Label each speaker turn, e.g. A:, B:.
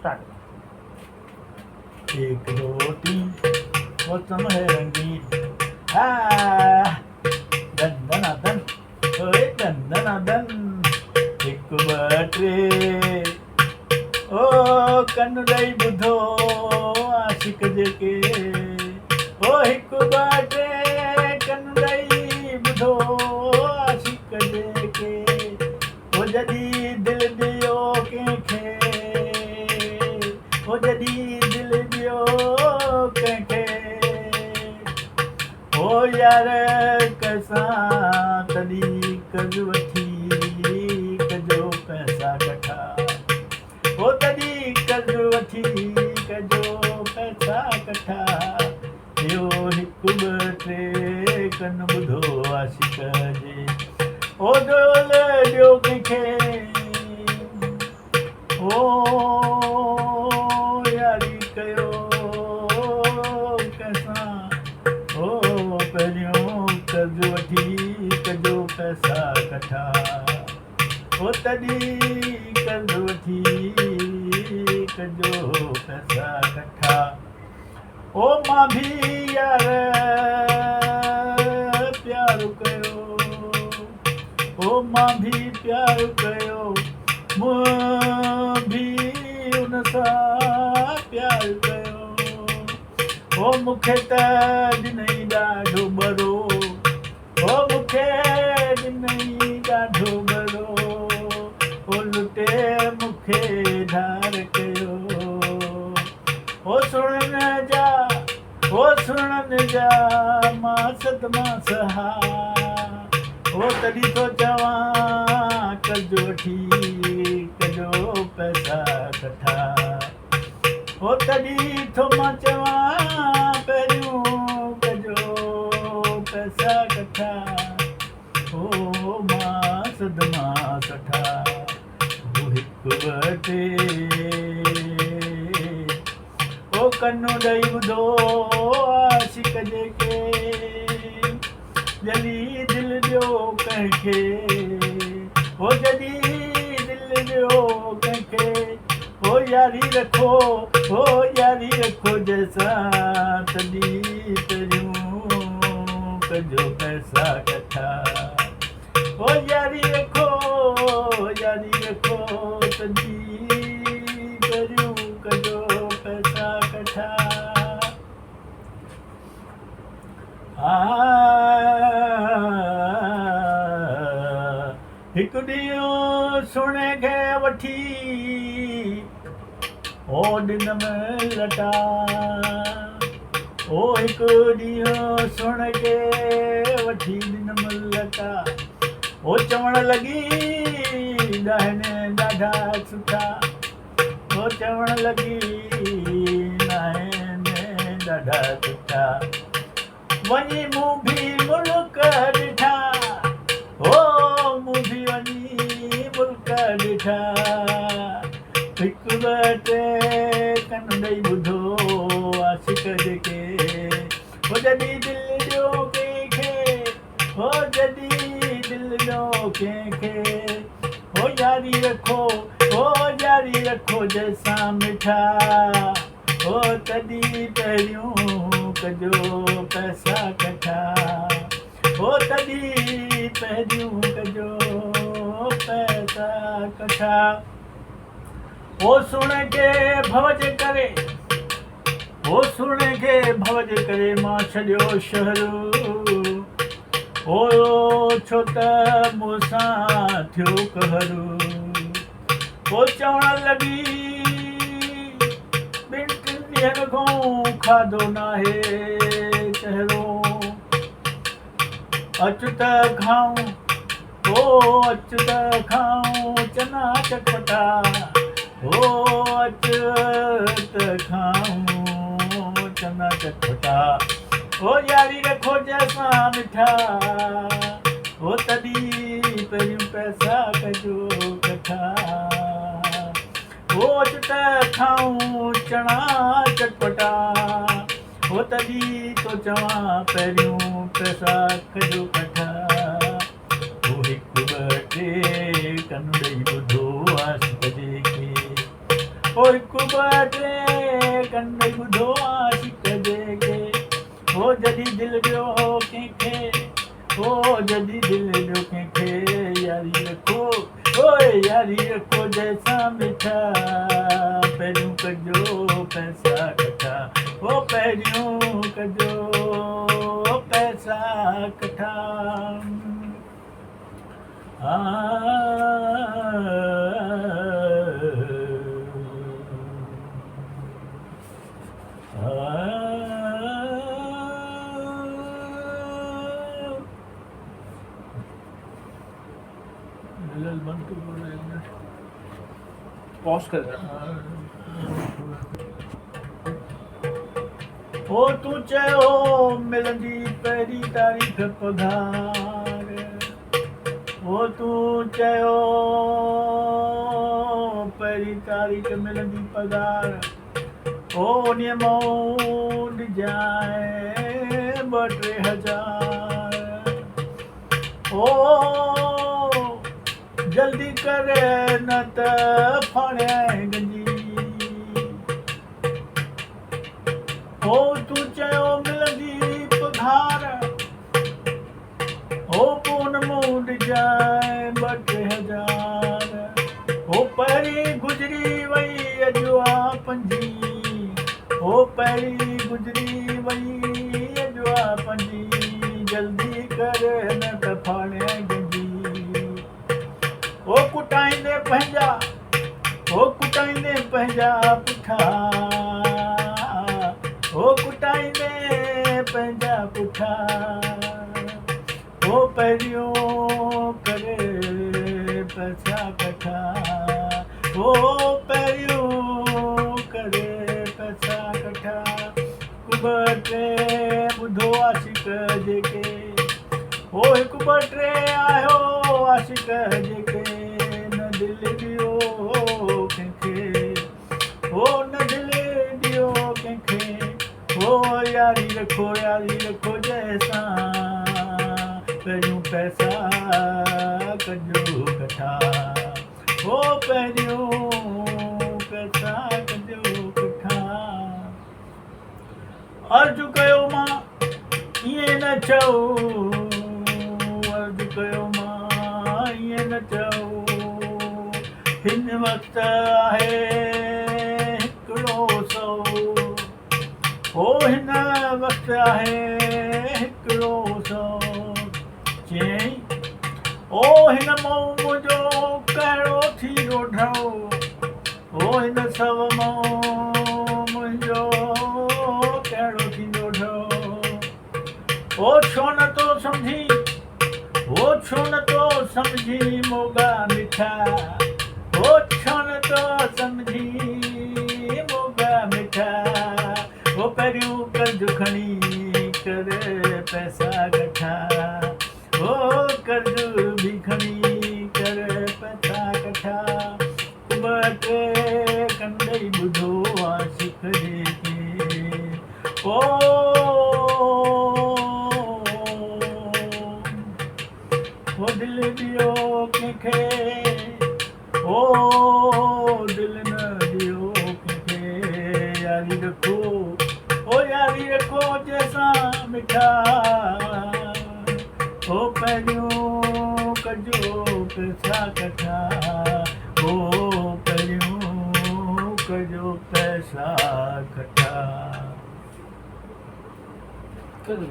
A: Start. एक दो तीन मौसम है रंगीन, धन धना धन, ओए धन धना धन, एक बटे ओ कनु ॾेई ॿुधो आशिक जेके, ओ हिकु बटे कनु ॾेई ॿुधो आशिक जेके, ओ जॾहिं दिलि ॾियो कंहिंखे, ओ जॾहिं दिलि ॾियो कंहिंखे, ओ यार कंहिंसां तॾहिं कर्ज़ु वठी कजो पैसा कठा, ओ तॾहिं कर्ज़ु वठी कजो पैसा कठा, इहो हिकु ॿ टे कन ॿुधो आशिक जे, ओ डोल ॾियो कंहिंखे, ओ यारी कयो कंहिंसां, ओ पहिरियों कर्ज़ु वठी कजो पैसा कठा, ओ तॾहिं कर्ज़ु वठी कजो पैसा कठा, ओ मां बि यार प्यारु कयो, ओ मां बि प्यारु कयो, मूं बि उन सां प्यारु कयो, ओ मूंखे त ॾिनई ॾाढो ॿरो, ओ मूंखे ॾिनई ॾाढो ॿरो, ओ लुटे मूंखे धार कयो, ओ सुणन जा मां सदमा सहा, ओ तॾहिं तो चवां कर्ज़ु वठी कजो पैसा कठा, ओ तॾहिं तो मां चवां पहिरियों कजो पैसा कठा, ओ मां सदमा सठा, ओ हिकु ॿ टे ओ कनु ॾेई ॿुधो आशिक जेके, जॾहिं दिलि ॾियो कंहिंखे, ओ जॾहिं दिलि ॾियो कंहिंखे, ओ यारी रखो जंहिंसां तॾहिं पहिरियों कजो पैसा कठा, ओ यारी रखो तॾहिं पहिरियों कजो पैसा कठा, हिकु ॾींहुं सुणे खे वठी ओ ॾिनमि लटा, ओ हिकु ॾींहुं सुण खे वठी ॾिनमि लटा, ओ चवण लॻी ॾाहिनि ॾाढा सुठा, ओ चवण लॻी ॾाहिनि ॾाढा सुठा, वञी मूं बि मुल्क ॾिठा, ओ मूं बि वञी मुल्क ॾिठा, हिकु ॿ टे कन ॾेई ॿुधो आशिक जेके, ओ जॾहिं दिलि ॾियो कंहिंखे, ओ जॾहिं दिलि ॾियो कंहिंखे, ओ यारी रखो जंहिंसां मिठा, ओ तॾहिं पहिरियों कजो पैसा कठा, ओ तॾहिं पहिरियों कजो पैसा कठा, ओ सुण खे भवज करे मां छॾियो शहरु, ओ छो त मूंसां थियो कहरु, ओ चवण लॻी ॿिनि टिनि ॾींहंनि खां खाधो नाहे चहिरो, अचु त खाऊं चना चटपटा, ओ अचु त खाऊं चना चटपटा, ओ यारी रखो जंहिंसां मिठा, ओ तॾहिं पहिरियों पैसा कजो कठा, ओ अचु त खाऊं चना चटपटा, ओ तॾहिं तो चवां पहिरियों पैसा कजो कठा, ओ हिकु ॿ टे कनु ॾेई ॿुधो आशिक जेके, ओ हिकु ॿ टे कंदई ॿुधो आशिक जेके हो जॾहिं दिलि ॾियो कंहिंखे हो जॾहिं दिलि ॾियो कंहिंखे यारी रखो ओए यारी रखो जैसा मिठा पहिरियों कजो पैसा कठा ओ पहिरियों कजो पैसा कठा
B: पॉज कर
A: ओ तूं चयो मिलंदी पहिरीं तारीख़ पघार ओ तूं चयो पहिरीं तारीख़ मिलंदी पघार ओ उन्हीअ मां ॾिजाए 2-3 हज़ार ओ जल्दी कर न त फाड़ियाए गंजी ओ तूं चयो मिलंदी पघार ओ पोइ मां ॾिजाए 2-3 हज़ार ओ पहिरीं गुज़री वई अॼु आहे 5 ओ पहिरीं गुज़री वई अॼु आहे 5 जल्दी कर न त फाड़ियाए गंजी ओ कुटाईंदे पंहिंजा पुठा ओ कुटाईंदे पंहिंजा पुठा ओ पहिरियों करे पैसा कठा ओ पहिरियों करे पैसा कठा 2-3 ॿुधो आशिक जेके ओ 1-2-3 आयो आशिक जेके न दिलि ॾियो कंहिंखे ओ न दिलि ॾियो कंहिंखे ओ यारी रखो जैसा पहिरियों पैसा कजो कठा ओ पहिरियों पैसा कजो कठा अर्ज़ु कयो मां ईअं न चओ अर्ज़ु कयो मां ईअं न चओ हिन वक़्तु आहे हिकिड़ो सौ ओ हिन वक़्तु आहे हिकिड़ो सौ चयईं ओ हिन मां मुंहिंजो कहिड़ो थी ढो ओ हिन 100 मां मुंहिंजो कहिड़ो थींदो ढो ओ छो नथो सम्झी मोगा मिठा ओ छो नथो सम्झी मोगा मिठा ओ पहिरियों कर्ज़ु खणी कर पैसा कठा ओ कर्ज़ु बि खणी कर पैसा कठा 2-3 कंदई ॿुधो आशिक जेके ओ दिलि ॾियो कंहिंखे ओ दिलि न ॾियो कंहिंखे यारी रखो जैसा मिठा ओ पहिरियों कजो पैसा कठा ओ पहिरियों कजो पैसा कठा
B: कर